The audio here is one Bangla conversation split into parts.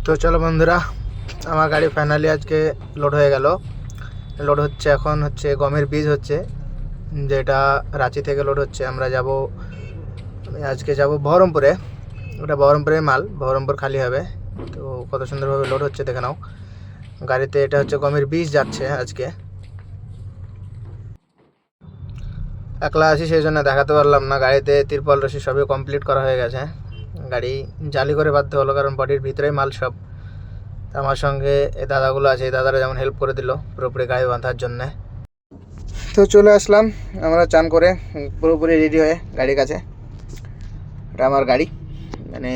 তো চলো বন্ধুরা, আমার গাড়ি ফাইনালি আজকে লোড হয়ে গেল। লোড হচ্ছে, এখন হচ্ছে গমের বীজ হচ্ছে, যেটা রাঁচি থেকে লোড হচ্ছে। আমরা যাব, আজকে যাব বহরমপুরে। ওটা বহরমপুরের মাল, বহরমপুর খালি হবে। তো কত সুন্দরভাবে লোড হচ্ছে দেখে নাও গাড়িতে। এটা হচ্ছে গমের বীজ যাচ্ছে আজকে। একলা আছি সেই জন্য দেখাতে পারলাম না। গাড়িতে তিরপল রশি সবই কমপ্লিট করা হয়ে গেছে। গাড়ি জালি করে বাঁধতে হলো, কারণ বডির ভিতরেই মাল সব। আমার সঙ্গে এই দাদাগুলো আছে, এই দাদারা যেমন হেল্প করে দিল পুরোপুরি গাড়ি বাঁধার জন্যে। তো চলে আসলাম আমরা চান করে পুরোপুরি রেডি হয়ে গাড়ির কাছে। এটা আমার গাড়ি, মানে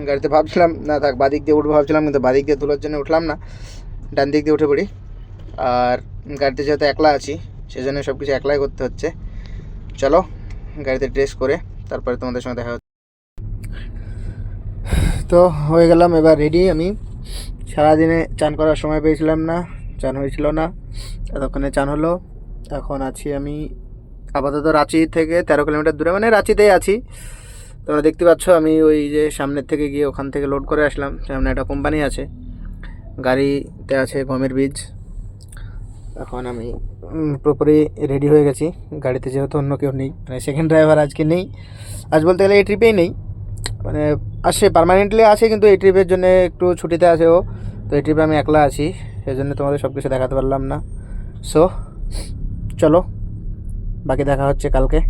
গাড়িতে ভাবছিলাম না থাক বাদিক দিয়ে উঠবো ভাবছিলাম, কিন্তু বাদিক দিয়ে তোলার জন্য উঠলাম না, ডান দিক দিয়ে উঠে পড়ি। আর গাড়িতে যেহেতু একলা আছি সেজন্য সব কিছু একলাই করতে হচ্ছে। চলো গাড়িতে ড্রেস করে তারপরে তোমাদের সঙ্গে দেখা হচ্ছে। তো হয়ে গেলাম এবার রেডি। আমি সারাদিনে চান করার সময় পেয়েছিলাম না, চান হয়েছিল না, এতক্ষণে চান হলো। এখন আছি আমি আপাতত রাঁচি থেকে 13 কিলোমিটার দূরে, মানে রাঁচিতেই আছি। তোমরা দেখতে পাচ্ছ আমি ওই যে সামনের থেকে গিয়ে ওখান থেকে লোড করে আসলাম। সামনে একটা কোম্পানি আছে, গাড়িতে আছে গমের বীজ। এখন আমি পুরোপুরি রেডি হয়ে গেছি গাড়িতে, যেহেতু অন্য কেউ নেই, মানে সেকেন্ড ড্রাইভার আজকে নেই। আজ বলতে গেলে এই ট্রিপেই নেই, মানে আসে পার্মানেন্টলি আছে, কিন্তু এই ট্রিপের জন্য একটু ছুটিতে আছে ও। তো এই ট্রিপে আমি একলা আছি, সেই জন্য তোমাদের সব কিছু দেখাতে পারলাম না। সো চলো, বাকি দেখা হচ্ছে কালকে।